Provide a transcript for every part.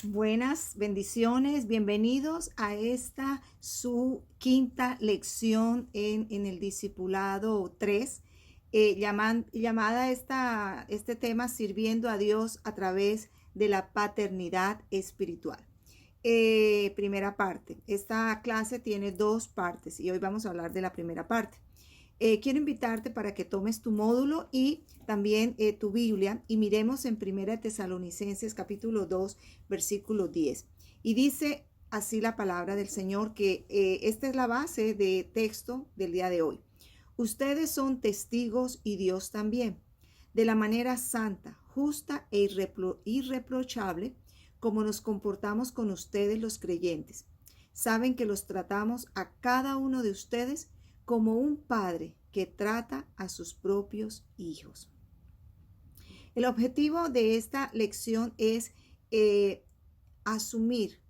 Buenas bendiciones, bienvenidos a esta su quinta lección en el Discipulado 3, llamada este tema sirviendo a Dios a través de la paternidad espiritual. Primera parte, esta clase tiene dos partes y hoy vamos a hablar de la primera parte. Quiero invitarte para que tomes tu módulo y también tu Biblia y miremos en 1 Tesalonicenses capítulo 2, versículo 10. Y dice así la palabra del Señor, que esta es la base de texto del día de hoy. Ustedes son testigos y Dios también, de la manera santa, justa e irreprochable, como nos comportamos con ustedes los creyentes. Saben que los tratamos a cada uno de ustedes como un padre que trata a sus propios hijos. El objetivo de esta lección es asumir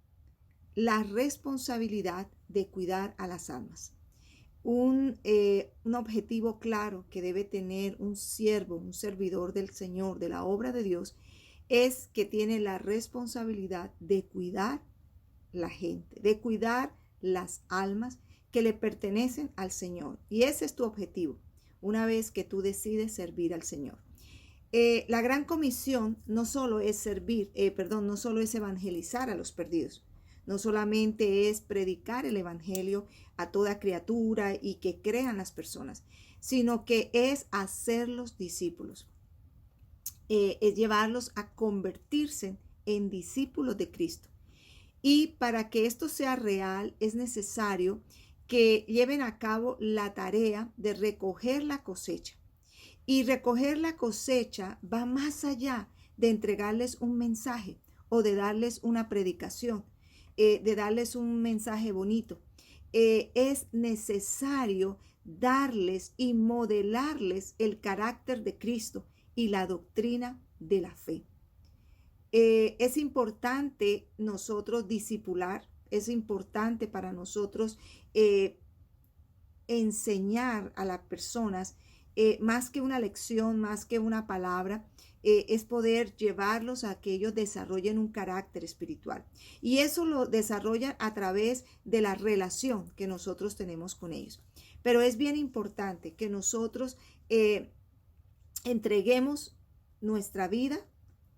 la responsabilidad de cuidar a las almas. Un objetivo claro que debe tener un siervo, un servidor del Señor, de la obra de Dios, es que tiene la responsabilidad de cuidar la gente, de cuidar las almas que le pertenecen al Señor. Y ese es tu objetivo, una vez que tú decides servir al Señor. La gran comisión no solo es no solo es evangelizar a los perdidos, no solamente es predicar el evangelio a toda criatura y que crean las personas, sino que es hacerlos discípulos, es llevarlos a convertirse en discípulos de Cristo. Y para que esto sea real es necesario que lleven a cabo la tarea de recoger la cosecha. Y recoger la cosecha va más allá de entregarles un mensaje o de darles una predicación, de darles un mensaje bonito. Es necesario darles y modelarles el carácter de Cristo y la doctrina de la fe. Es importante nosotros discipular, es importante para nosotros enseñar a las personas, más que una lección, más que una palabra, es poder llevarlos a que ellos desarrollen un carácter espiritual. Y eso lo desarrollan a través de la relación que nosotros tenemos con ellos. Pero es bien importante que nosotros entreguemos nuestra vida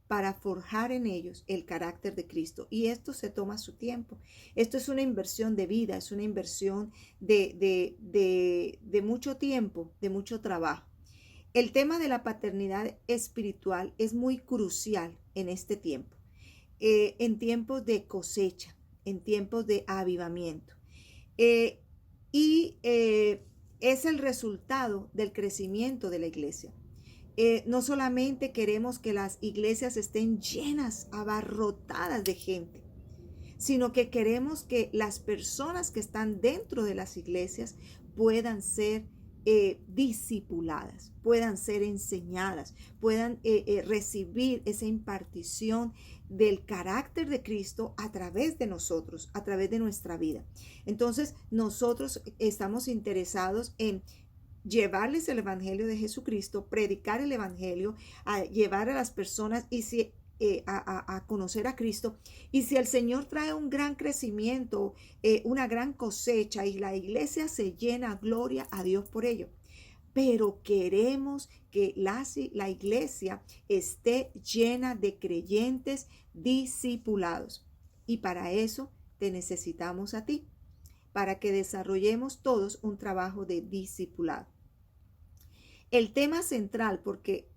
para forjar en ellos el carácter de Cristo. Y esto se toma su tiempo. Esto es una inversión de vida, es una inversión de mucho tiempo, de mucho trabajo. El tema de la paternidad espiritual es muy crucial en este tiempo, en tiempos de cosecha, en tiempos de avivamiento. Eh, y es el resultado del crecimiento de la iglesia. No solamente queremos que las iglesias estén llenas, abarrotadas de gente, sino que queremos que las personas que están dentro de las iglesias puedan ser discipuladas, puedan ser enseñadas, puedan recibir esa impartición del carácter de Cristo a través de nosotros, a través de nuestra vida. Entonces, nosotros estamos interesados en llevarles el evangelio de Jesucristo, predicar el evangelio, a llevar a las personas a conocer a Cristo. Y si el Señor trae un gran crecimiento, una gran cosecha y la iglesia se llena, gloria a Dios por ello. Pero queremos que la iglesia esté llena de creyentes discipulados. Y para eso te necesitamos a ti, para que desarrollemos todos un trabajo de discipulado. El tema central porque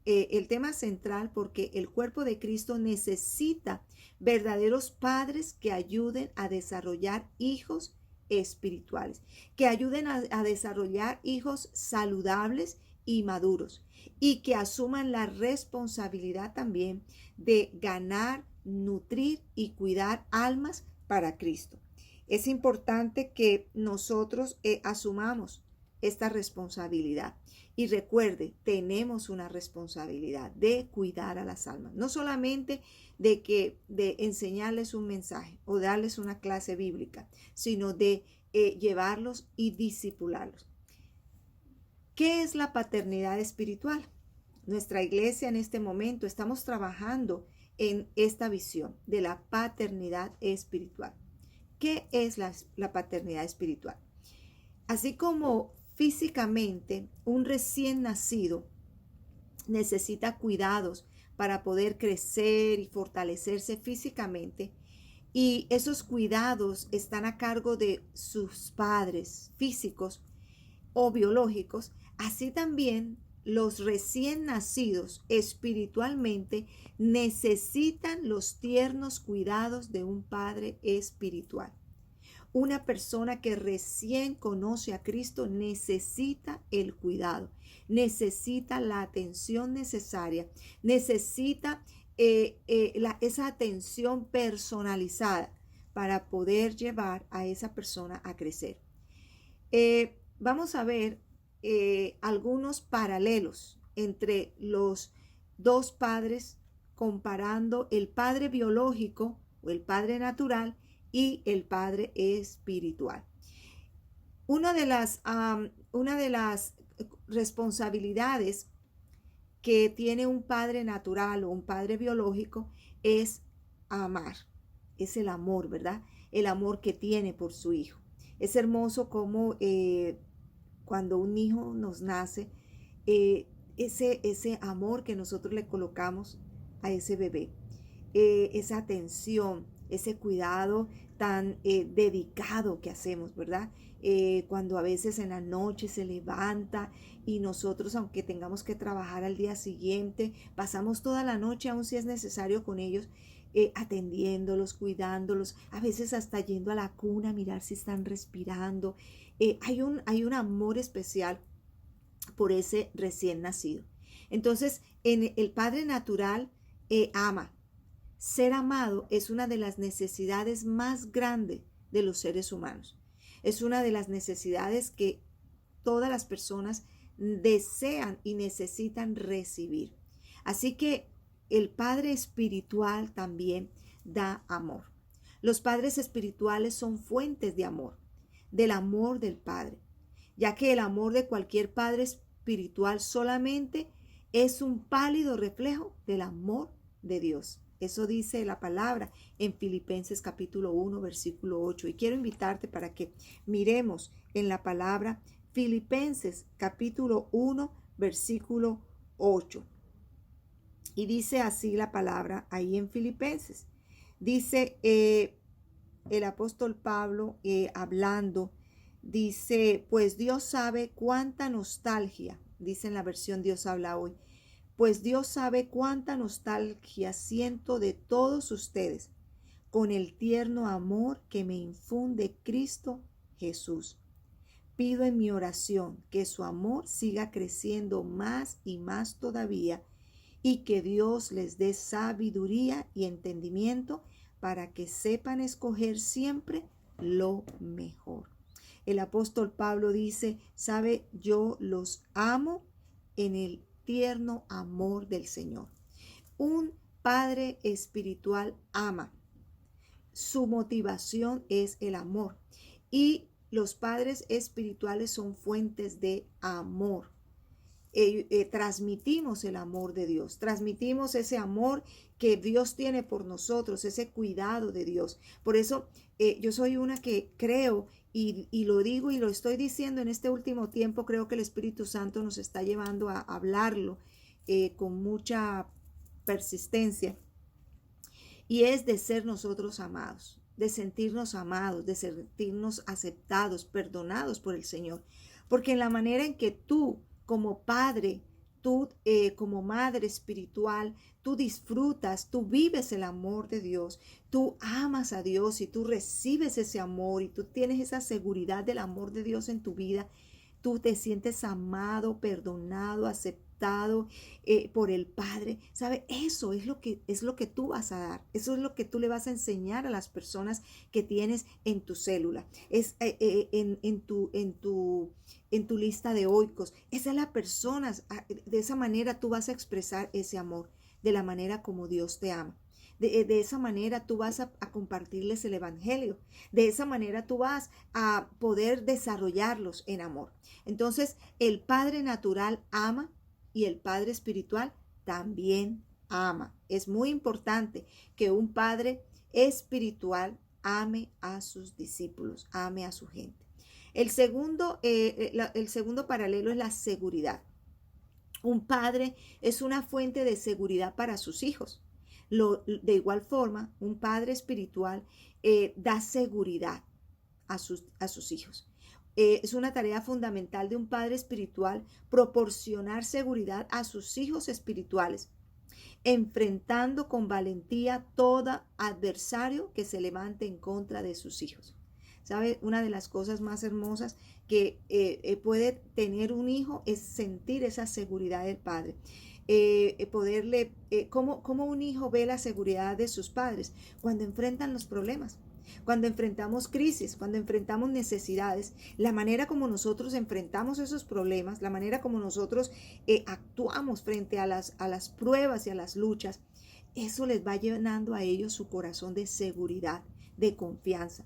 el cuerpo de Cristo necesita verdaderos padres que ayuden a desarrollar hijos espirituales, que ayuden a desarrollar hijos saludables y maduros, y que asuman la responsabilidad también de ganar, nutrir y cuidar almas para Cristo. Es importante que nosotros asumamos esta responsabilidad. Y recuerde, tenemos una responsabilidad de cuidar a las almas, no solamente de enseñarles un mensaje o darles una clase bíblica, sino de llevarlos y discipularlos. ¿Qué es la paternidad espiritual? Nuestra iglesia en este momento estamos trabajando en esta visión de la paternidad espiritual. ¿Qué es la paternidad espiritual? Así como físicamente un recién nacido necesita cuidados para poder crecer y fortalecerse físicamente, y esos cuidados están a cargo de sus padres físicos o biológicos, así también los recién nacidos espiritualmente necesitan los tiernos cuidados de un padre espiritual. Una persona que recién conoce a Cristo necesita el cuidado, necesita la atención necesaria, necesita esa atención personalizada para poder llevar a esa persona a crecer. Vamos a ver algunos paralelos entre los dos padres, comparando el padre biológico o el padre natural y el padre espiritual. Una de las responsabilidades que tiene un padre natural o un padre biológico es amar. Es el amor, ¿verdad? El amor que tiene por su hijo. Es hermoso como cuando un hijo nos nace, ese amor que nosotros le colocamos a ese bebé, esa atención, ese cuidado tan dedicado que hacemos, ¿verdad? Cuando a veces en la noche se levanta y nosotros, aunque tengamos que trabajar al día siguiente, pasamos toda la noche, aun si es necesario, con ellos, atendiéndolos, cuidándolos, a veces hasta yendo a la cuna a mirar si están respirando. Hay un amor especial por ese recién nacido. Entonces, en el padre natural ama. Ser amado es una de las necesidades más grandes de los seres humanos. Es una de las necesidades que todas las personas desean y necesitan recibir. Así que el Padre espiritual también da amor. Los padres espirituales son fuentes de amor, del amor del Padre, ya que el amor de cualquier padre espiritual solamente es un pálido reflejo del amor de Dios. Eso dice la palabra en Filipenses capítulo 1, versículo 8. Y quiero invitarte para que miremos en la palabra Filipenses capítulo 1, versículo 8. Y dice así la palabra ahí en Filipenses. Dice el apóstol Pablo hablando, dice, pues Dios sabe cuánta nostalgia, dice en la versión Dios habla hoy, pues Dios sabe cuánta nostalgia siento de todos ustedes con el tierno amor que me infunde Cristo Jesús. Pido en mi oración que su amor siga creciendo más y más todavía y que Dios les dé sabiduría y entendimiento para que sepan escoger siempre lo mejor. El apóstol Pablo dice, sabe, yo los amo en el tierno amor del Señor. Un padre espiritual ama. Su motivación es el amor. Y los padres espirituales son fuentes de amor. Transmitimos el amor de Dios, transmitimos ese amor que Dios tiene por nosotros, ese cuidado de Dios. Por eso yo soy una que creo y lo digo y lo estoy diciendo en este último tiempo, creo que el Espíritu Santo nos está llevando a hablarlo con mucha persistencia, y es de ser nosotros amados, de sentirnos amados, de sentirnos aceptados, perdonados por el Señor, porque en la manera en que tú como padre, tú como madre espiritual, tú disfrutas, tú vives el amor de Dios, tú amas a Dios y tú recibes ese amor y tú tienes esa seguridad del amor de Dios en tu vida, tú te sientes amado, perdonado, aceptado por el Padre. ¿Sabe? Eso es lo que tú vas a dar. Eso es lo que tú le vas a enseñar a las personas que tienes en tu célula. Es en tu lista de oicos. Esa es la persona. De esa manera tú vas a expresar ese amor, de la manera como Dios te ama. De esa manera tú vas a compartirles el evangelio. De esa manera tú vas a poder desarrollarlos en amor. Entonces, el Padre natural ama y el Padre espiritual también ama. Es muy importante que un padre espiritual ame a sus discípulos, ame a su gente. El segundo paralelo es la seguridad. Un padre es una fuente de seguridad para sus hijos. De igual forma, un padre espiritual da seguridad a sus hijos. Es una tarea fundamental de un padre espiritual proporcionar seguridad a sus hijos espirituales, enfrentando con valentía todo adversario que se levante en contra de sus hijos. ¿Sabe? Una de las cosas más hermosas que puede tener un hijo es sentir esa seguridad del padre. ¿Cómo un hijo ve la seguridad de sus padres? Cuando enfrentan los problemas, cuando enfrentamos crisis, cuando enfrentamos necesidades, la manera como nosotros enfrentamos esos problemas, la manera como nosotros actuamos frente a las pruebas y a las luchas, eso les va llenando a ellos su corazón de seguridad, de confianza.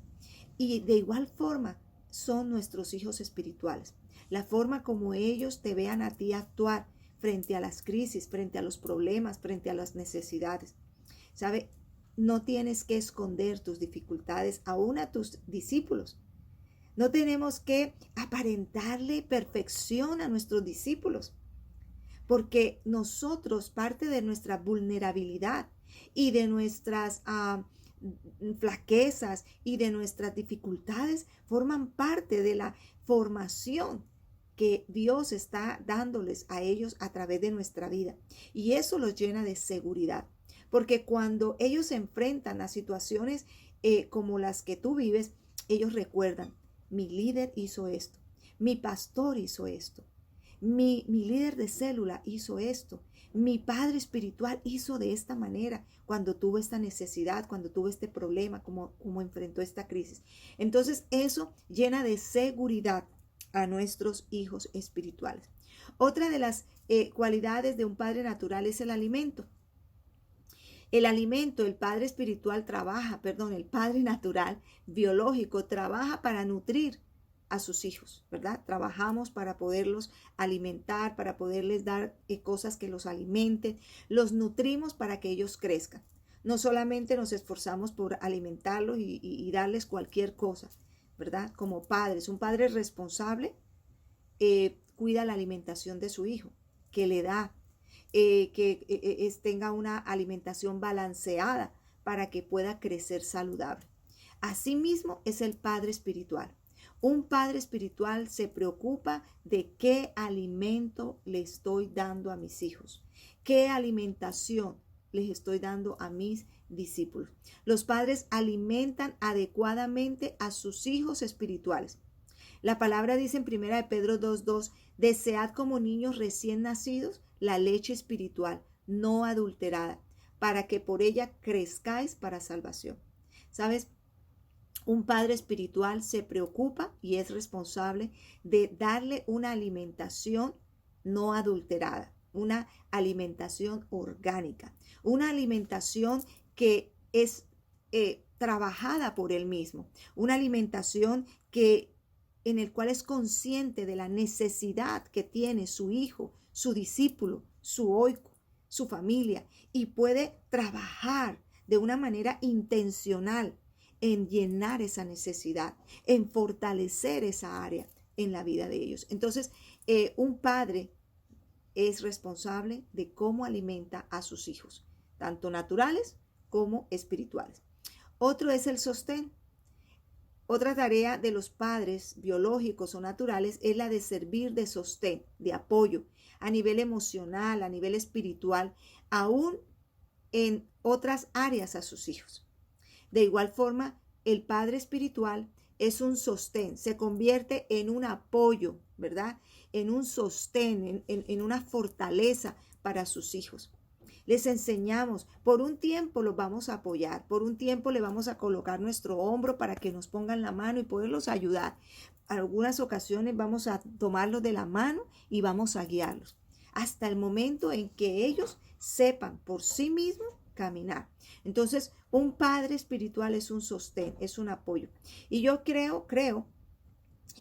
Y de igual forma son nuestros hijos espirituales. La forma como ellos te vean a ti actuar frente a las crisis, frente a los problemas, frente a las necesidades. ¿Sabe? No tienes que esconder tus dificultades aún a tus discípulos. No tenemos que aparentarle perfección a nuestros discípulos, porque nosotros, parte de nuestra vulnerabilidad y de nuestras flaquezas y de nuestras dificultades, forman parte de la formación que Dios está dándoles a ellos a través de nuestra vida. Y eso los llena de seguridad. Porque cuando ellos se enfrentan a situaciones como las que tú vives, ellos recuerdan, mi líder hizo esto, mi pastor hizo esto, mi líder de célula hizo esto, mi padre espiritual hizo de esta manera cuando tuvo esta necesidad, cuando tuvo este problema, como enfrentó esta crisis. Entonces eso llena de seguridad a nuestros hijos espirituales. Otra de las cualidades de un padre natural es el alimento. El alimento, el padre espiritual el padre natural, biológico, trabaja para nutrir a sus hijos, ¿verdad? Trabajamos para poderlos alimentar, para poderles dar cosas que los alimenten, los nutrimos para que ellos crezcan. No solamente nos esforzamos por alimentarlos y darles cualquier cosa, ¿verdad? Como padres, un padre responsable cuida la alimentación de su hijo, que le da, tenga una alimentación balanceada para que pueda crecer saludable. Asimismo es el padre espiritual. Un padre espiritual se preocupa de qué alimento le estoy dando a mis hijos, qué alimentación les estoy dando a mis discípulos. Los padres alimentan adecuadamente a sus hijos espirituales. La palabra dice en 1 de Pedro 2:2, desead como niños recién nacidos la leche espiritual, no adulterada, para que por ella crezcáis para salvación. ¿Sabes? Un padre espiritual se preocupa y es responsable de darle una alimentación no adulterada, una alimentación orgánica, una alimentación que es trabajada por él mismo, una alimentación en el cual es consciente de la necesidad que tiene su hijo, su discípulo, su oico, su familia, y puede trabajar de una manera intencional en llenar esa necesidad, en fortalecer esa área en la vida de ellos. Entonces, un padre es responsable de cómo alimenta a sus hijos, tanto naturales como espirituales. Otro es el sostén. Otra tarea de los padres biológicos o naturales es la de servir de sostén, de apoyo a nivel emocional, a nivel espiritual, aún en otras áreas a sus hijos. De igual forma, el padre espiritual es un sostén, se convierte en un apoyo, ¿verdad? En un sostén, en una fortaleza para sus hijos. Les enseñamos, por un tiempo los vamos a apoyar, por un tiempo le vamos a colocar nuestro hombro para que nos pongan la mano y poderlos ayudar. En algunas ocasiones vamos a tomarlos de la mano y vamos a guiarlos hasta el momento en que ellos sepan por sí mismos caminar. Entonces, un padre espiritual es un sostén, es un apoyo. Y yo creo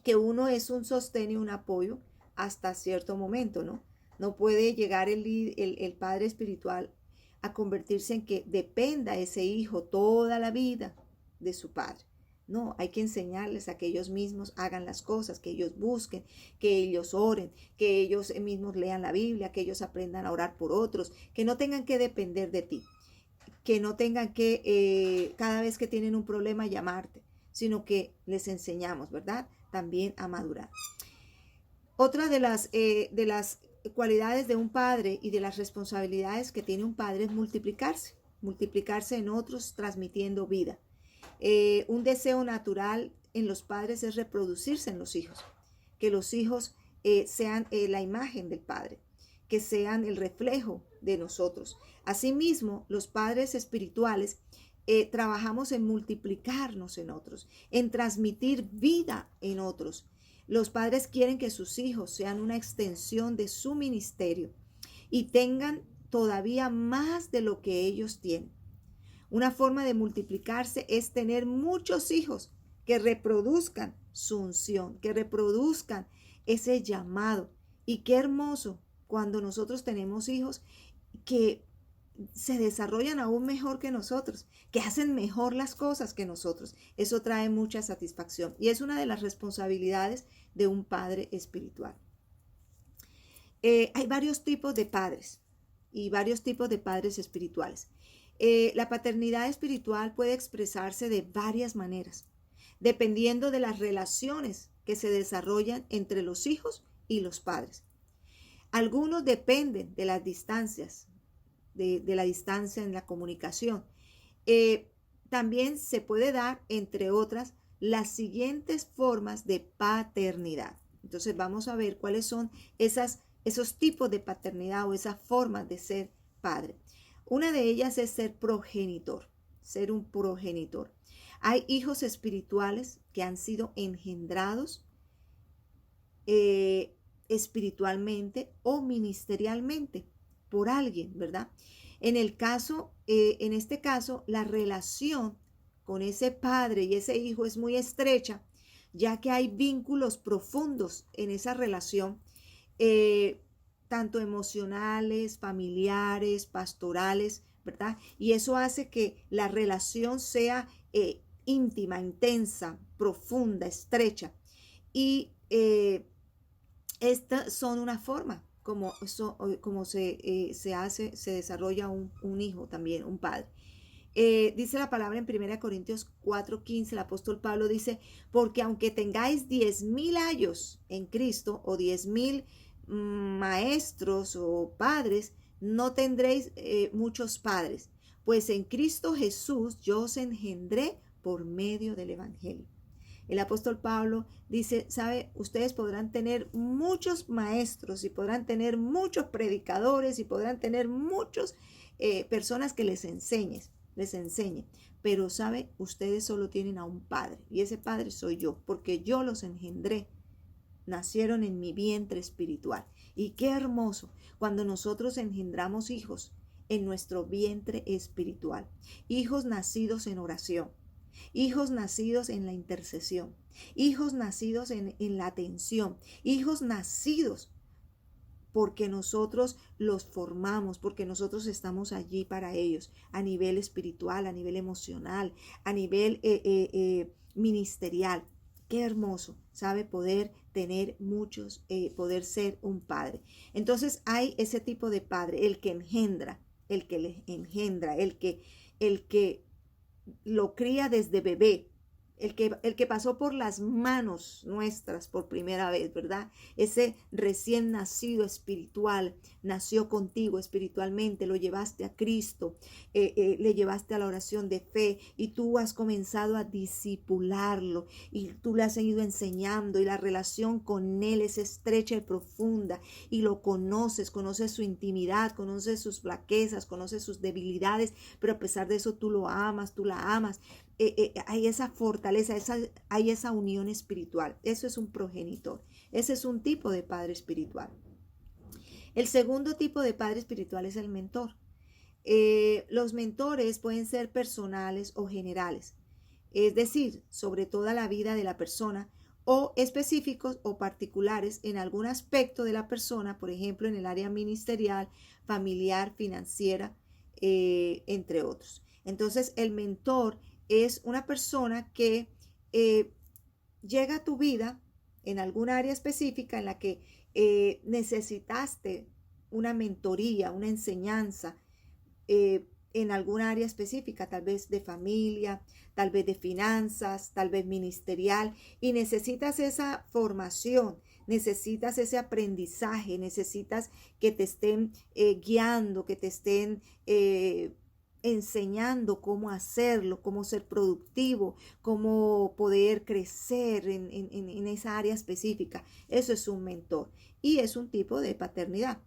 que uno es un sostén y un apoyo hasta cierto momento, ¿no? No puede llegar el padre espiritual a convertirse en que dependa ese hijo toda la vida de su padre. No, hay que enseñarles a que ellos mismos hagan las cosas, que ellos busquen, que ellos oren, que ellos mismos lean la Biblia, que ellos aprendan a orar por otros, que no tengan que depender de ti, que no tengan que cada vez que tienen un problema llamarte, sino que les enseñamos, ¿verdad? También a madurar. Otra de las cualidades de un padre y de las responsabilidades que tiene un padre es multiplicarse en otros transmitiendo vida. Un deseo natural en los padres es reproducirse en los hijos, que los hijos sean la imagen del padre, que sean el reflejo de nosotros. Asimismo, los padres espirituales trabajamos en multiplicarnos en otros, en transmitir vida en otros. Los padres quieren que sus hijos sean una extensión de su ministerio y tengan todavía más de lo que ellos tienen. Una forma de multiplicarse es tener muchos hijos que reproduzcan su unción, que reproduzcan ese llamado. Y qué hermoso cuando nosotros tenemos hijos que se desarrollan aún mejor que nosotros, que hacen mejor las cosas que nosotros. Eso trae mucha satisfacción y es una de las responsabilidades de un padre espiritual. Hay varios tipos de padres y varios tipos de padres espirituales. La paternidad espiritual puede expresarse de varias maneras, dependiendo de las relaciones que se desarrollan entre los hijos y los padres. Algunos dependen de las distancias, de la distancia en la comunicación. También se puede dar, entre otras, las siguientes formas de paternidad. Entonces vamos a ver cuáles son esos tipos de paternidad o esas formas de ser padre. Una de ellas es ser progenitor, ser un progenitor. Hay hijos espirituales que han sido engendrados espiritualmente o ministerialmente por alguien, ¿verdad? En este caso, la relación con ese padre y ese hijo es muy estrecha, ya que hay vínculos profundos en esa relación, tanto emocionales, familiares, pastorales, ¿verdad? Y eso hace que la relación sea íntima, intensa, profunda, estrecha. Y estas son una forma como se desarrolla un hijo también, un padre. Dice la palabra en 1 Corintios 4:15, el apóstol Pablo dice, porque aunque tengáis 10,000 años en Cristo o 10,000 maestros o padres, no tendréis muchos padres, pues en Cristo Jesús yo os engendré por medio del Evangelio. El apóstol Pablo dice, sabe, ustedes podrán tener muchos maestros y podrán tener muchos predicadores y podrán tener muchas personas que les enseñen, pero sabe, ustedes solo tienen a un padre y ese padre soy yo, porque yo los engendré, nacieron en mi vientre espiritual. Y qué hermoso cuando nosotros engendramos hijos en nuestro vientre espiritual, hijos nacidos en oración, hijos nacidos en la intercesión, hijos nacidos en la atención, hijos nacidos porque nosotros los formamos, porque nosotros estamos allí para ellos, a nivel espiritual, a nivel emocional, a nivel ministerial. Qué hermoso, sabe, poder tener muchos, poder ser un padre. Entonces hay ese tipo de padre, el que engendra, el que le engendra, el que lo cría desde bebé, el que pasó por las manos nuestras por primera vez, ¿verdad? Ese recién nacido espiritual, nació contigo espiritualmente, lo llevaste a Cristo, le llevaste a la oración de fe y tú has comenzado a discipularlo y tú le has ido enseñando y la relación con él es estrecha y profunda y lo conoces su intimidad, conoces sus flaquezas, conoces sus debilidades, pero a pesar de eso tú lo amas, tú la amas. Hay esa fortaleza, hay esa unión espiritual. Eso es un progenitor. Ese es un tipo de padre espiritual. El segundo tipo de padre espiritual es el mentor. Los mentores pueden ser personales o generales, es decir, sobre toda la vida de la persona, o específicos o particulares en algún aspecto de la persona, por ejemplo, en el área ministerial, familiar, financiera, entre otros. Entonces, el mentor es una persona que llega a tu vida en algún área específica en la que necesitaste una mentoría, una enseñanza en algún área específica, tal vez de familia, tal vez de finanzas, tal vez ministerial, y necesitas esa formación, necesitas ese aprendizaje, necesitas que te estén guiando, que te estén enseñando cómo hacerlo, cómo ser productivo, cómo poder crecer en esa área específica. Eso es un mentor y es un tipo de paternidad.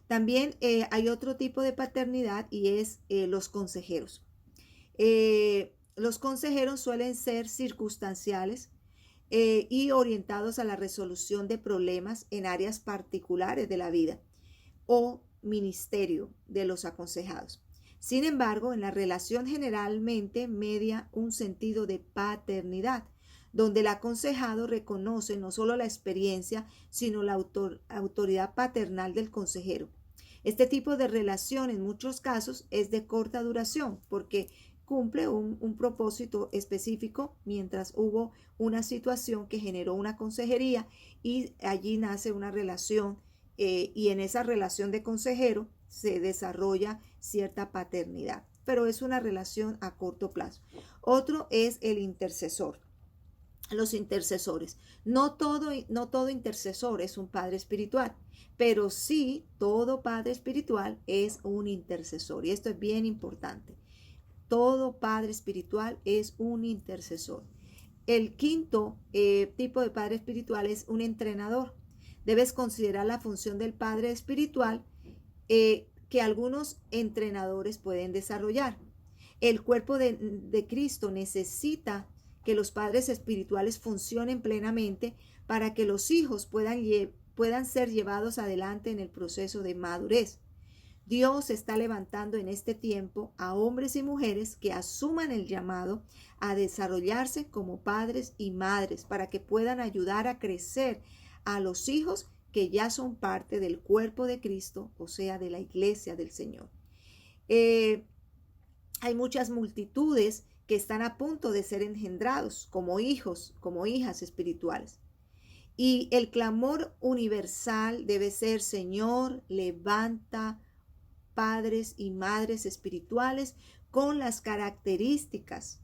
También hay otro tipo de paternidad y es los consejeros. Los consejeros suelen ser circunstanciales y orientados a la resolución de problemas en áreas particulares de la vida o ministerio de los aconsejados. Sin embargo, en la relación generalmente media un sentido de paternidad, donde el aconsejado reconoce no solo la experiencia, sino la autoridad paternal del consejero. Este tipo de relación en muchos casos es de corta duración porque cumple un propósito específico mientras hubo una situación que generó una consejería y allí nace una relación y en esa relación de consejero se desarrolla cierta paternidad, pero es una relación a corto plazo. Otro es el intercesor. Los intercesores. No todo intercesor es un padre espiritual, pero sí todo padre espiritual es un intercesor. Y esto es bien importante. Todo padre espiritual es un intercesor. El quinto tipo de padre espiritual es un entrenador. Debes considerar la función del padre espiritual que algunos entrenadores pueden desarrollar. El cuerpo de Cristo necesita que los padres espirituales funcionen plenamente para que los hijos puedan ser llevados adelante en el proceso de madurez. Dios está levantando en este tiempo a hombres y mujeres que asuman el llamado a desarrollarse como padres y madres para que puedan ayudar a crecer a los hijos que ya son parte del cuerpo de Cristo, o sea, de la iglesia del Señor. Hay muchas multitudes que están a punto de ser engendrados como hijos, como hijas espirituales. Y el clamor universal debe ser: Señor, levanta padres y madres espirituales con las características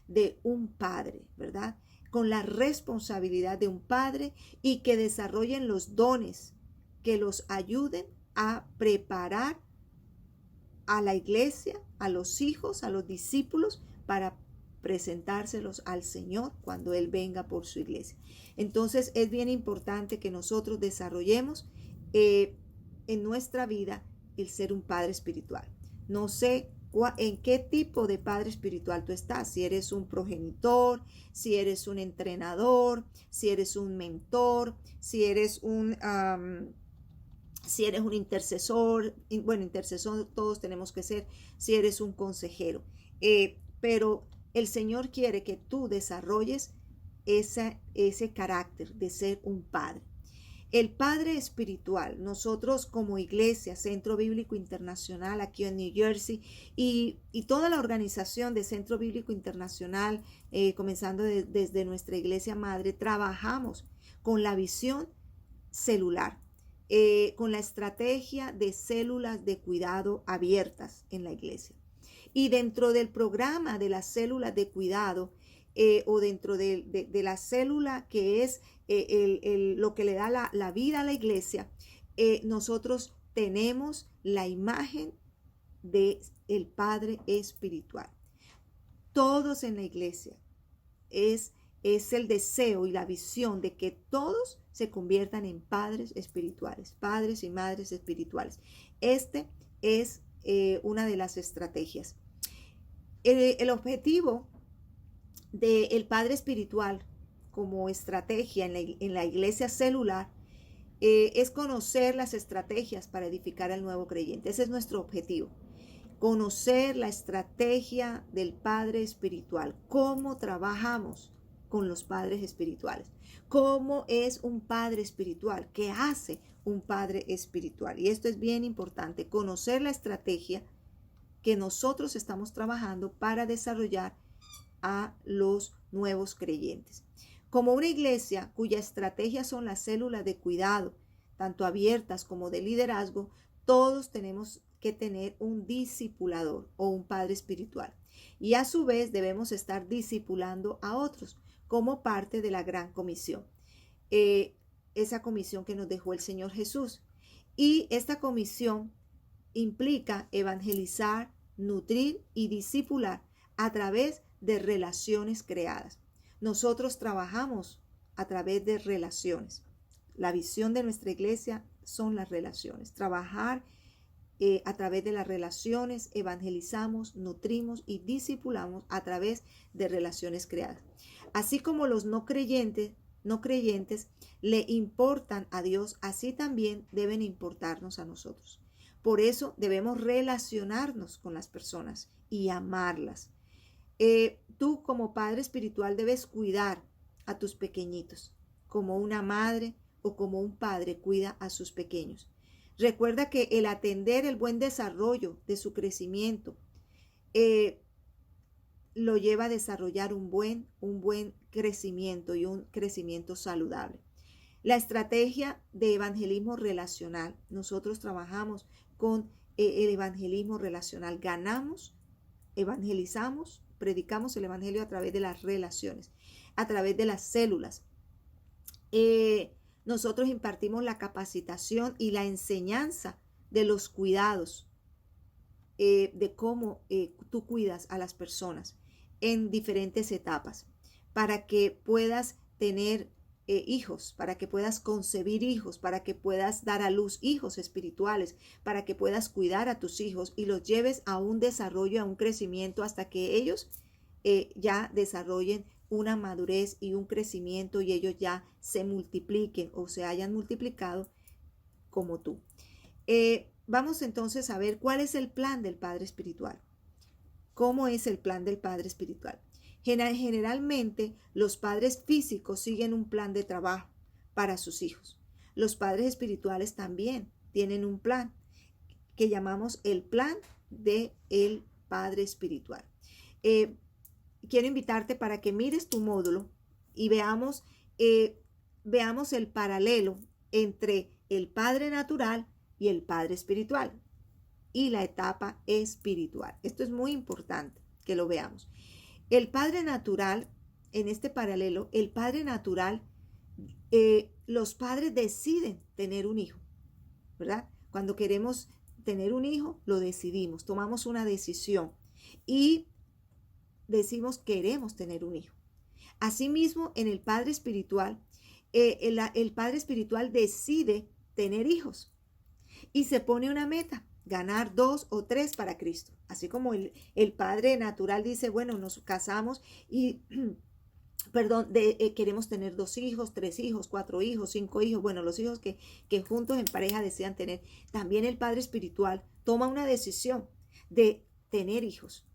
de un padre, ¿verdad? Con la responsabilidad de un padre y que desarrollen los dones que los ayuden a preparar a la iglesia, a los hijos, a los discípulos para presentárselos al Señor cuando Él venga por su iglesia. Entonces es bien importante que nosotros desarrollemos en nuestra vida el ser un padre espiritual. No sé en qué tipo de padre espiritual tú estás, si eres un progenitor, si eres un entrenador, si eres un mentor, si eres un intercesor. Bueno, intercesor todos tenemos que ser, si eres un consejero, pero el Señor quiere que tú desarrolles ese carácter de ser un padre. El padre espiritual, nosotros como iglesia, Centro Bíblico Internacional aquí en New Jersey y toda la organización de Centro Bíblico Internacional, comenzando desde nuestra iglesia madre, trabajamos con la visión celular, con la estrategia de células de cuidado abiertas en la iglesia. Y dentro del programa de las células de cuidado, o dentro de la célula que es lo que le da la vida a la iglesia, nosotros tenemos la imagen del Padre espiritual. Todos en la iglesia es el deseo y la visión de que todos se conviertan en padres espirituales, padres y madres espirituales. Este es una de las estrategias. El objetivo del padre espiritual como estrategia en la iglesia celular es conocer las estrategias para edificar al nuevo creyente. Ese es nuestro objetivo. Conocer la estrategia del padre espiritual. Cómo trabajamos con los padres espirituales. Cómo es un padre espiritual. ¿Qué hace un padre espiritual? Y esto es bien importante. Conocer la estrategia que nosotros estamos trabajando para desarrollar a los nuevos creyentes. Como una iglesia cuya estrategia son las células de cuidado, tanto abiertas como de liderazgo, todos tenemos que tener un discipulador o un padre espiritual. Y a su vez debemos estar discipulando a otros como parte de la gran comisión. Esa comisión que nos dejó el Señor Jesús. Y esta comisión implica evangelizar, nutrir y discipular a través de relaciones creadas. Nosotros trabajamos a través de relaciones. La visión de nuestra iglesia son las relaciones. Trabajar a través de las relaciones, evangelizamos, nutrimos y discipulamos a través de relaciones creadas. Así como los no creyentes le importan a Dios, así también deben importarnos a nosotros. Por eso debemos relacionarnos con las personas y amarlas. Tú como padre espiritual debes cuidar a tus pequeñitos, como una madre o como un padre cuida a sus pequeños. Recuerda que el atender el buen desarrollo de su crecimiento lo lleva a desarrollar un buen crecimiento y un crecimiento saludable. La estrategia de evangelismo relacional. Nosotros trabajamos con el evangelismo relacional. Ganamos, evangelizamos, predicamos el evangelio a través de las relaciones, a través de las células. Nosotros impartimos la capacitación y la enseñanza de los cuidados, de cómo tú cuidas a las personas en diferentes etapas, para que puedas tener hijos, para que puedas concebir hijos, para que puedas dar a luz hijos espirituales, para que puedas cuidar a tus hijos y los lleves a un desarrollo, a un crecimiento hasta que ellos ya desarrollen una madurez y un crecimiento y ellos ya se multipliquen o se hayan multiplicado como tú. Vamos entonces a ver cuál es el plan del Padre Espiritual. ¿Cómo es el plan del Padre Espiritual? Generalmente los padres físicos siguen un plan de trabajo para sus hijos. Los padres espirituales también tienen un plan que llamamos el plan del Padre Espiritual. Quiero invitarte para que mires tu módulo y veamos el paralelo entre el Padre natural y el Padre espiritual y la etapa espiritual. Esto es muy importante que lo veamos. El Padre natural, en este paralelo, el Padre natural, los padres deciden tener un hijo, ¿verdad? Cuando queremos tener un hijo, lo decidimos, tomamos una decisión y decimos queremos tener un hijo. Asimismo, en el Padre espiritual, el Padre espiritual decide tener hijos y se pone una meta, ganar 2 o 3 para Cristo. Así como el Padre natural dice, bueno, nos casamos y queremos tener 2 hijos, 3 hijos, 4 hijos, 5 hijos, bueno, los hijos que juntos en pareja desean tener. También el Padre espiritual toma una decisión de tener hijos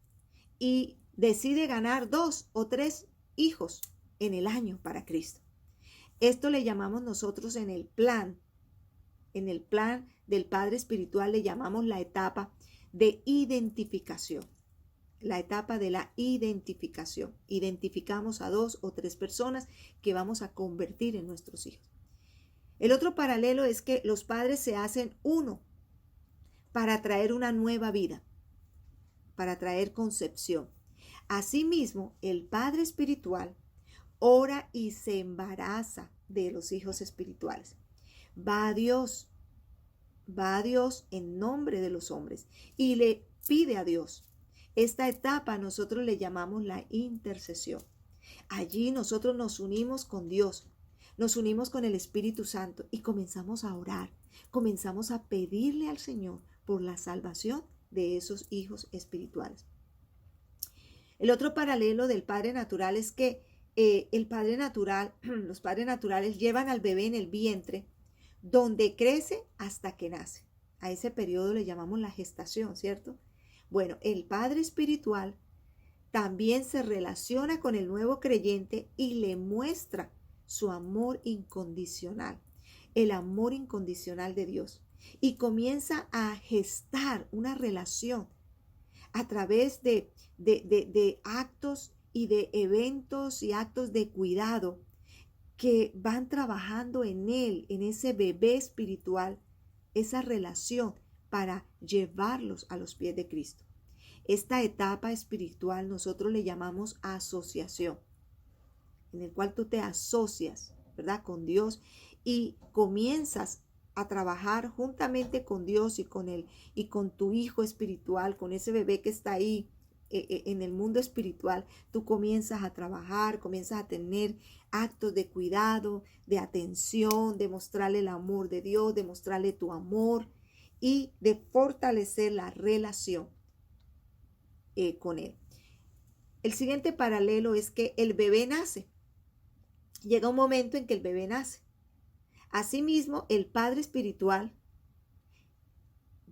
y decide ganar 2 o 3 hijos en el año para Cristo. Esto le llamamos nosotros en el plan del Padre espiritual, le llamamos la etapa de identificación. La etapa de la identificación. Identificamos a 2 o 3 personas que vamos a convertir en nuestros hijos. El otro paralelo es que los padres se hacen uno para traer una nueva vida, para traer concepción. Asimismo, el Padre espiritual ora y se embaraza de los hijos espirituales. Va a Dios en nombre de los hombres y le pide a Dios. Esta etapa nosotros le llamamos la intercesión. Allí nosotros nos unimos con Dios, nos unimos con el Espíritu Santo y comenzamos a orar, comenzamos a pedirle al Señor por la salvación de esos hijos espirituales. El otro paralelo del Padre natural es que los padres naturales llevan al bebé en el vientre donde crece hasta que nace. A ese periodo le llamamos la gestación, ¿cierto? Bueno, el Padre espiritual también se relaciona con el nuevo creyente y le muestra su amor incondicional, el amor incondicional de Dios, y comienza a gestar una relación, a través de actos y de eventos y actos de cuidado que van trabajando en él, en ese bebé espiritual, esa relación para llevarlos a los pies de Cristo. Esta etapa espiritual nosotros le llamamos asociación, en el cual tú te asocias, ¿verdad?, con Dios y comienzas a trabajar juntamente con Dios y con tu hijo espiritual, con ese bebé que está ahí en el mundo espiritual. Tú comienzas a trabajar, comienzas a tener actos de cuidado, de atención, de mostrarle el amor de Dios, de mostrarle tu amor y de fortalecer la relación con él. El siguiente paralelo es que el bebé nace. Llega un momento en que el bebé nace. Asimismo, el Padre Espiritual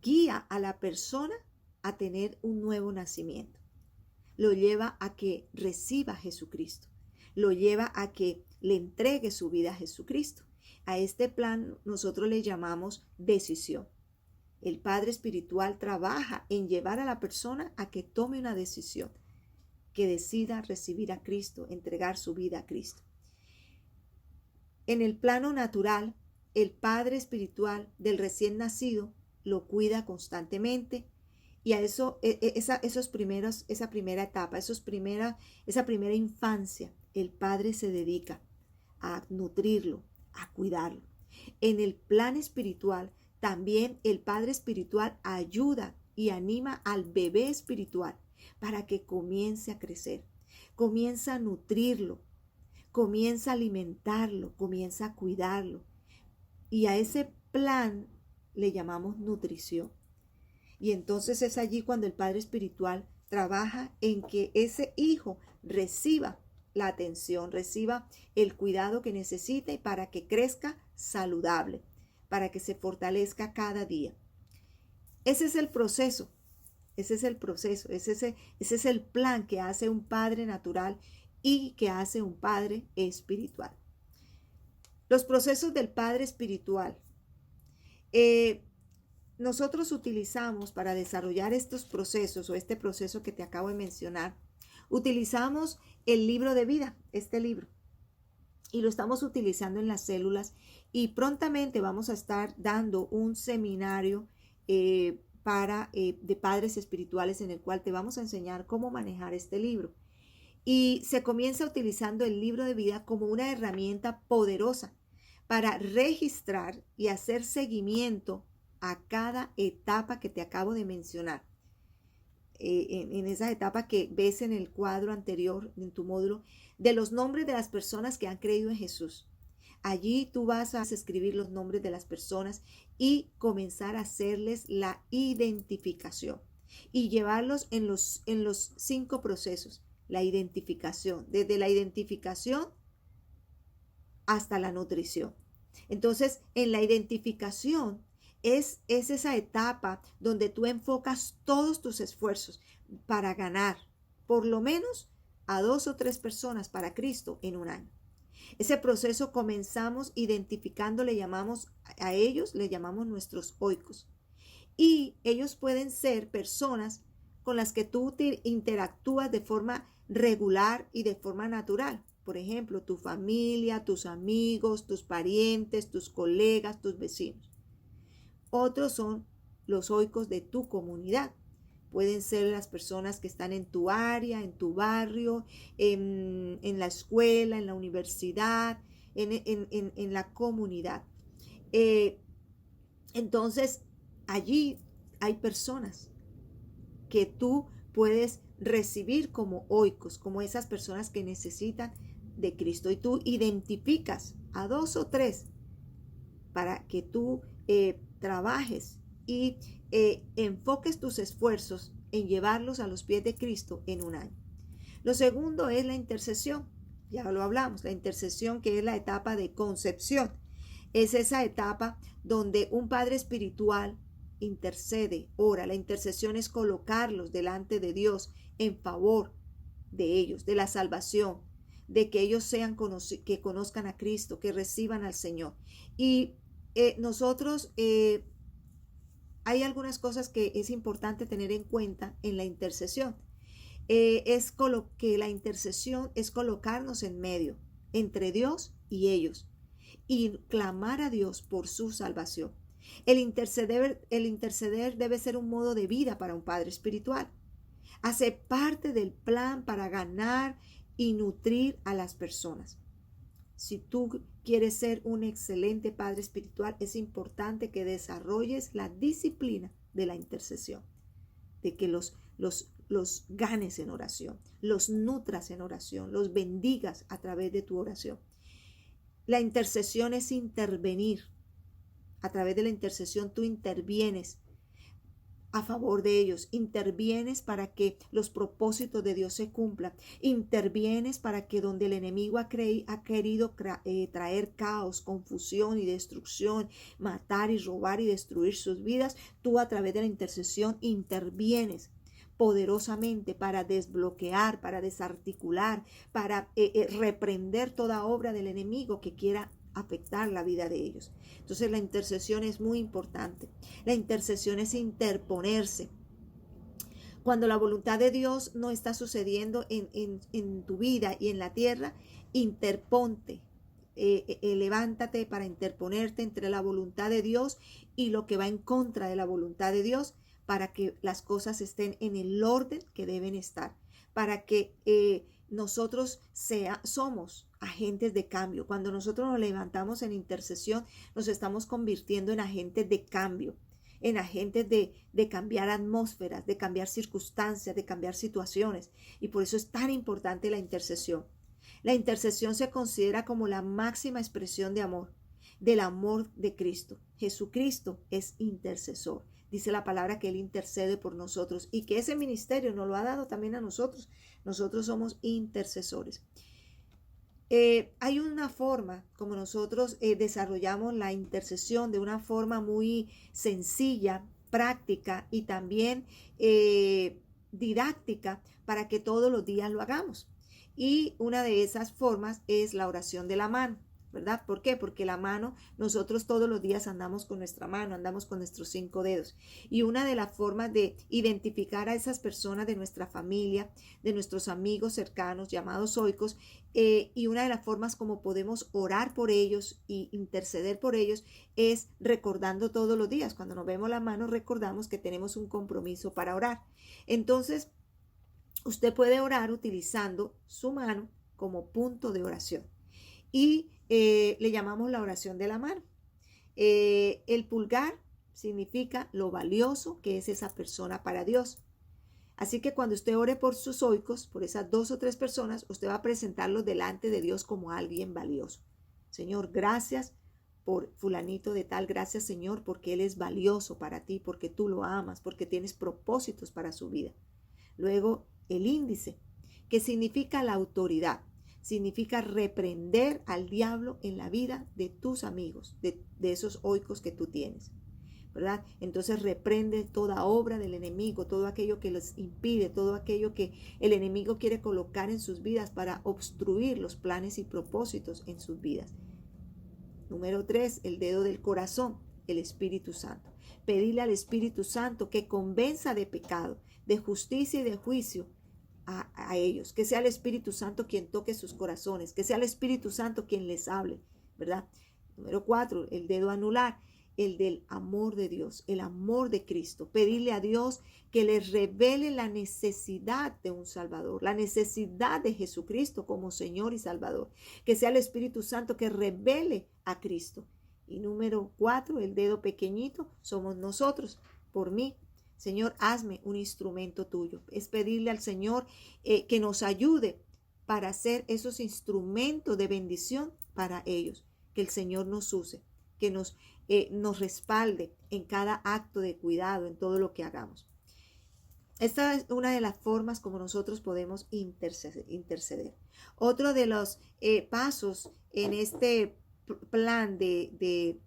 guía a la persona a tener un nuevo nacimiento. Lo lleva a que reciba a Jesucristo. Lo lleva a que le entregue su vida a Jesucristo. A este plan nosotros le llamamos decisión. El Padre Espiritual trabaja en llevar a la persona a que tome una decisión, que decida recibir a Cristo, entregar su vida a Cristo. En el plano natural, el Padre Espiritual del recién nacido lo cuida constantemente y a esa primera etapa, esa primera infancia, el Padre se dedica a nutrirlo, a cuidarlo. En el plan espiritual, también el Padre Espiritual ayuda y anima al bebé espiritual para que comience a crecer, comienza a nutrirlo, comienza a alimentarlo, comienza a cuidarlo. Y a ese plan le llamamos nutrición. Y entonces es allí cuando el Padre Espiritual trabaja en que ese hijo reciba la atención, reciba el cuidado que necesita y para que crezca saludable, para que se fortalezca cada día. Ese es el proceso, ese es el plan que hace un padre natural y que hace un padre espiritual. Los procesos del padre espiritual. Nosotros utilizamos para desarrollar estos procesos o este proceso que te acabo de mencionar, utilizamos el libro de vida, este libro, y lo estamos utilizando en las células y prontamente vamos a estar dando un seminario de padres espirituales en el cual te vamos a enseñar cómo manejar este libro. Y se comienza utilizando el libro de vida como una herramienta poderosa para registrar y hacer seguimiento a cada etapa que te acabo de mencionar. En esa etapa que ves en el cuadro anterior, en tu módulo, de los nombres de las personas que han creído en Jesús. Allí tú vas a escribir los nombres de las personas y comenzar a hacerles la identificación y llevarlos en los 5 procesos. La identificación, desde la identificación hasta la nutrición. Entonces, en la identificación es esa etapa donde tú enfocas todos tus esfuerzos para ganar por lo menos a 2 o 3 personas para Cristo en un año. Ese proceso comenzamos identificando, le llamamos nuestros oikos. Y ellos pueden ser personas con las que tú interactúas de forma regular y de forma natural. Por ejemplo, tu familia, tus amigos, tus parientes, tus colegas, tus vecinos. Otros son los oikos de tu comunidad. Pueden ser las personas que están en tu área, en tu barrio, en la escuela, en la universidad, en la comunidad. Entonces, allí hay personas que tú puedes recibir como oikos, como esas personas que necesitan de Cristo. Y tú identificas a 2 o 3 para que tú trabajes y enfoques tus esfuerzos en llevarlos a los pies de Cristo en un año. Lo segundo es la intercesión. Ya lo hablamos, la intercesión, que es la etapa de concepción. Es esa etapa donde un padre espiritual intercede, ora. La intercesión es colocarlos delante de Dios en favor de ellos, de la salvación, de que ellos que conozcan a Cristo, que reciban al Señor. Y nosotros hay algunas cosas que es importante tener en cuenta en la intercesión. Que la intercesión es colocarnos en medio entre Dios y ellos y clamar a Dios por su salvación. El interceder debe ser un modo de vida para un padre espiritual. Hace parte del plan para ganar y nutrir a las personas. Si tú quieres ser un excelente padre espiritual, es importante que desarrolles la disciplina de la intercesión, de que los ganes en oración, los nutras en oración, los bendigas a través de tu oración. La intercesión es intervenir. A través de la intercesión tú intervienes a favor de ellos, intervienes para que los propósitos de Dios se cumplan, intervienes para que donde el enemigo ha querido traer caos, confusión y destrucción, matar y robar y destruir sus vidas, tú a través de la intercesión intervienes poderosamente para desbloquear, para desarticular, para reprender toda obra del enemigo que quiera afectar la vida de ellos. Entonces la intercesión es muy importante. La intercesión es interponerse. Cuando la voluntad de Dios no está sucediendo en tu vida y en la tierra, interponte. Levántate para interponerte entre la voluntad de Dios y lo que va en contra de la voluntad de Dios, para que las cosas estén en el orden que deben estar, para que nosotros somos agentes de cambio. Cuando nosotros nos levantamos en intercesión, nos estamos convirtiendo en agentes de cambio, en agentes de cambiar atmósferas, de cambiar circunstancias, de cambiar situaciones. Y por eso es tan importante la intercesión. La intercesión se considera como la máxima expresión de amor, del amor de Cristo. Jesucristo es intercesor. Dice la palabra que Él intercede por nosotros y que ese ministerio nos lo ha dado también a nosotros. Nosotros somos intercesores. Hay una forma como nosotros desarrollamos la intercesión de una forma muy sencilla, práctica y también didáctica para que todos los días lo hagamos. Y una de esas formas es la oración de la mano, ¿verdad? ¿Por qué? Porque la mano, nosotros todos los días andamos con nuestra mano, andamos con nuestros 5 dedos. Y una de las formas de identificar a esas personas de nuestra familia, de nuestros amigos cercanos, llamados oicos, y una de las formas como podemos orar por ellos y interceder por ellos es recordando todos los días. Cuando nos vemos la mano, recordamos que tenemos un compromiso para orar. Entonces, usted puede orar utilizando su mano como punto de oración. Y le llamamos la oración de la mano. El pulgar significa lo valioso que es esa persona para Dios. Así que cuando usted ore por sus oicos, por esas 2 o 3 personas, usted va a presentarlos delante de Dios como alguien valioso. Señor, gracias por fulanito de tal. Gracias, Señor, porque él es valioso para ti, porque tú lo amas, porque tienes propósitos para su vida. Luego, el índice, que significa la autoridad. Significa reprender al diablo en la vida de tus amigos, de esos oicos que tú tienes, ¿verdad? Entonces reprende toda obra del enemigo, todo aquello que les impide, todo aquello que el enemigo quiere colocar en sus vidas para obstruir los planes y propósitos en sus vidas. Número 3, el dedo del corazón, el Espíritu Santo. Pedirle al Espíritu Santo que convenza de pecado, de justicia y de juicio a ellos, que sea el Espíritu Santo quien toque sus corazones, que sea el Espíritu Santo quien les hable, ¿verdad? Número 4, el dedo anular, el del amor de Dios, el amor de Cristo. Pedirle a Dios que les revele la necesidad de un Salvador, la necesidad de Jesucristo como Señor y Salvador, que sea el Espíritu Santo que revele a Cristo. Y número 4, el dedo pequeñito, somos nosotros, por mí. Señor, hazme un instrumento tuyo. Es pedirle al Señor que nos ayude para hacer esos instrumentos de bendición para ellos. Que el Señor nos use, que nos respalde en cada acto de cuidado, en todo lo que hagamos. Esta es una de las formas como nosotros podemos interceder. Otro de los pasos en este plan de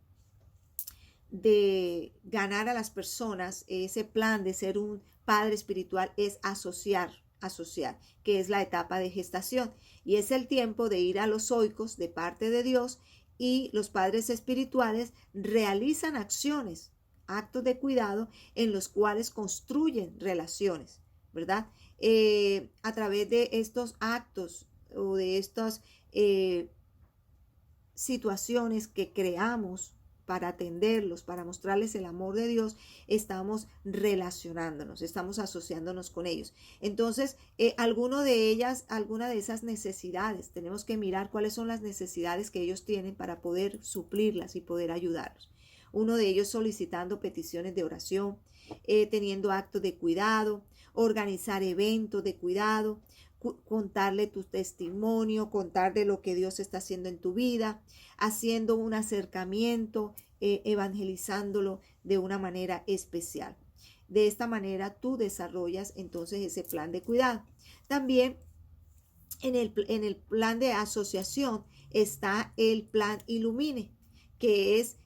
ganar a las personas, ese plan de ser un padre espiritual es asociar, que es la etapa de gestación. Y es el tiempo de ir a los oicos de parte de Dios y los padres espirituales realizan acciones actos de cuidado en los cuales construyen relaciones, ¿verdad? A través de estos actos o de estas situaciones que creamos para atenderlos, para mostrarles el amor de Dios, estamos relacionándonos, estamos asociándonos con ellos. Entonces, alguna de esas necesidades, tenemos que mirar cuáles son las necesidades que ellos tienen para poder suplirlas y poder ayudarlos. Uno de ellos solicitando peticiones de oración, teniendo actos de cuidado, organizar eventos de cuidado, contarle tu testimonio, contar de lo que Dios está haciendo en tu vida, haciendo un acercamiento, evangelizándolo de una manera especial. De esta manera tú desarrollas entonces ese plan de cuidado. También en el plan de asociación está el plan Ilumine, que es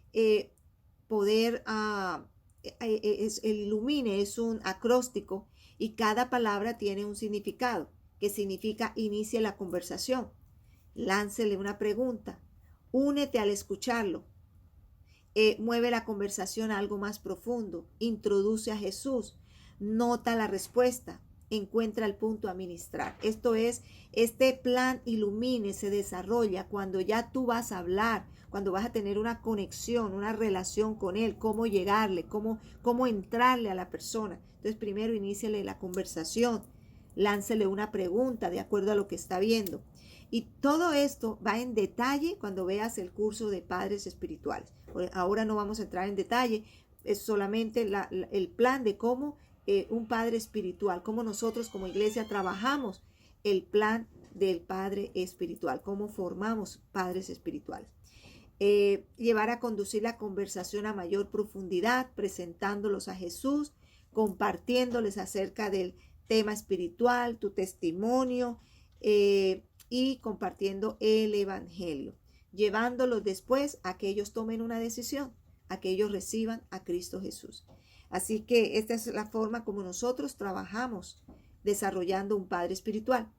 poder, el Ilumine es un acróstico y cada palabra tiene un significado, que significa inicie la conversación, láncele una pregunta, únete al escucharlo, mueve la conversación a algo más profundo, introduce a Jesús, nota la respuesta, encuentra el punto a ministrar. Esto es, este plan Ilumine se desarrolla cuando ya tú vas a hablar, cuando vas a tener una conexión, una relación con él, cómo llegarle, cómo entrarle a la persona. Entonces primero iníciale la conversación, láncele una pregunta de acuerdo a lo que está viendo. Y todo esto va en detalle cuando veas el curso de padres espirituales. Ahora no vamos a entrar en detalle, es solamente el plan de cómo un padre espiritual, cómo nosotros como iglesia trabajamos el plan del padre espiritual, cómo formamos padres espirituales. Llevar a conducir la conversación a mayor profundidad, presentándolos a Jesús, compartiéndoles acerca del tema espiritual, tu testimonio, y compartiendo el evangelio, llevándolos después a que ellos tomen una decisión, a que ellos reciban a Cristo Jesús. Así que esta es la forma como nosotros trabajamos desarrollando un padre espiritual.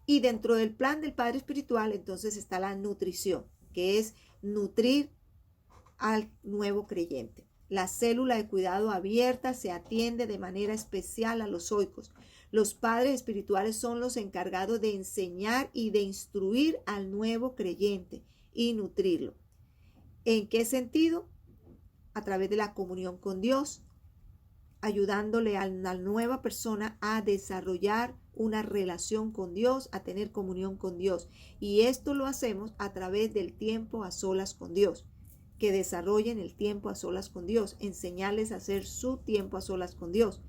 Y dentro del plan del padre espiritual, entonces está la nutrición, que es nutrir al nuevo creyente. La célula de cuidado abierta se atiende de manera especial a los oicos. Los padres espirituales son los encargados de enseñar y de instruir al nuevo creyente y nutrirlo. ¿En qué sentido? A través de la comunión con Dios, ayudándole a la nueva persona a desarrollar una relación con Dios, a tener comunión con Dios. Y esto lo hacemos a través del tiempo a solas con Dios. Que desarrollen el tiempo a solas con Dios, enseñarles a hacer su tiempo a solas con Dios.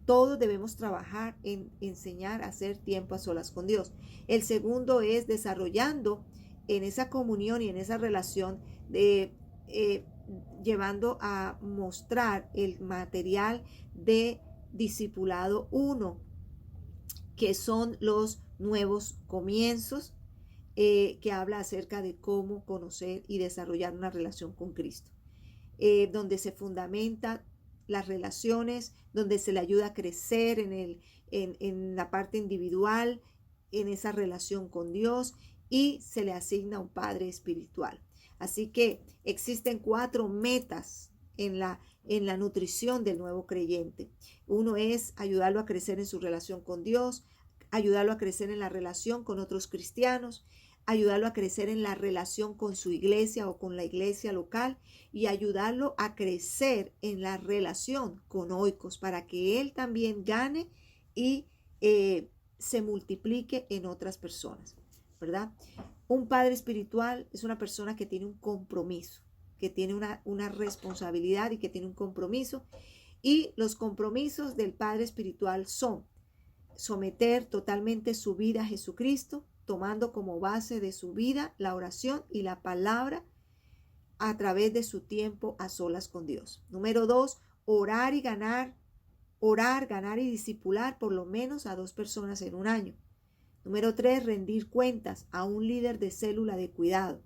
Todos debemos trabajar en enseñar a hacer tiempo a solas con Dios. El segundo es desarrollando en esa comunión y en esa relación llevando a mostrar el material de discipulado 1, que son los nuevos comienzos, que habla acerca de cómo conocer y desarrollar una relación con Cristo, donde se fundamenta las relaciones, donde se le ayuda a crecer en la parte individual, en esa relación con Dios, y se le asigna un padre espiritual. Así que existen 4 metas en la nutrición del nuevo creyente. Uno es ayudarlo a crecer en su relación con Dios, ayudarlo a crecer en la relación con otros cristianos, ayudarlo a crecer en la relación con su iglesia o con la iglesia local, y ayudarlo a crecer en la relación con oicos para que él también gane y se multiplique en otras personas, ¿verdad? Un padre espiritual es una persona que tiene un compromiso, que tiene una responsabilidad y que tiene un compromiso. Y los compromisos del padre espiritual son someter totalmente su vida a Jesucristo, tomando como base de su vida la oración y la palabra a través de su tiempo a solas con Dios. Número 2, orar, ganar y discipular por lo menos a 2 personas en un año. Número 3, rendir cuentas a un líder de célula de cuidado.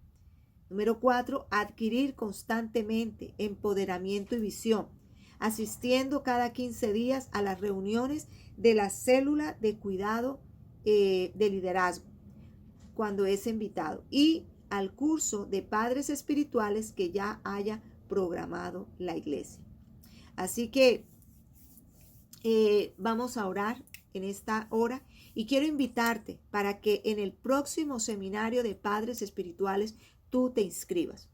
Número 4, adquirir constantemente empoderamiento y visión, asistiendo cada 15 días a las reuniones de la célula de cuidado de liderazgo, cuando es invitado, y al curso de padres espirituales que ya haya programado la iglesia. Así que vamos a orar en esta hora y quiero invitarte para que en el próximo seminario de padres espirituales tú te inscribas.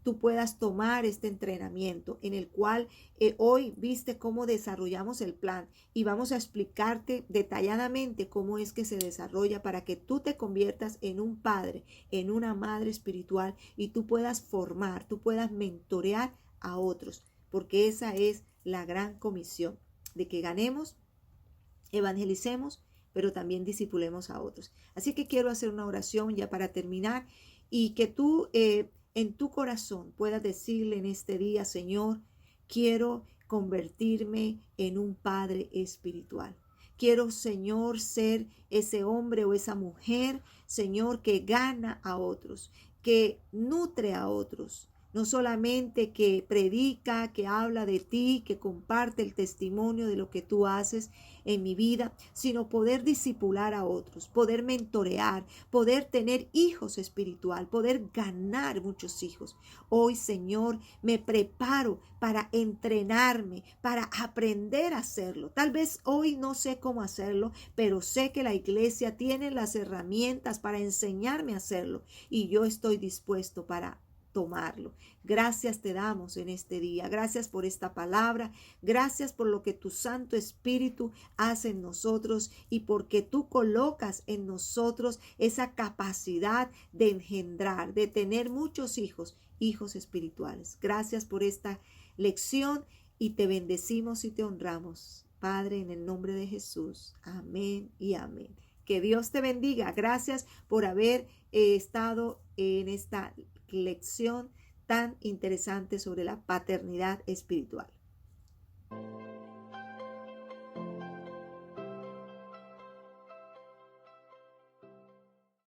Tú puedas tomar este entrenamiento en el cual hoy viste cómo desarrollamos el plan y vamos a explicarte detalladamente cómo es que se desarrolla para que tú te conviertas en un padre, en una madre espiritual y tú puedas formar, tú puedas mentorear a otros, porque esa es la gran comisión de que ganemos, evangelicemos, pero también discipulemos a otros. Así que quiero hacer una oración ya para terminar y que tú en tu corazón puedas decirle en este día: Señor, quiero convertirme en un padre espiritual. Quiero, Señor, ser ese hombre o esa mujer, Señor, que gana a otros, que nutre a otros. No solamente que predica, que habla de ti, que comparte el testimonio de lo que tú haces en mi vida, sino poder discipular a otros, poder mentorear, poder tener hijos espiritual, poder ganar muchos hijos. Hoy, Señor, me preparo para entrenarme, para aprender a hacerlo. Tal vez hoy no sé cómo hacerlo, pero sé que la iglesia tiene las herramientas para enseñarme a hacerlo y yo estoy dispuesto para tomarlo. Gracias te damos en este día. Gracias por esta palabra. Gracias por lo que tu Santo Espíritu hace en nosotros y porque tú colocas en nosotros esa capacidad de engendrar, de tener muchos hijos, hijos espirituales. Gracias por esta lección y te bendecimos y te honramos, Padre, en el nombre de Jesús. Amén y amén. Que Dios te bendiga. Gracias por haber estado en esta lección tan interesante sobre la paternidad espiritual.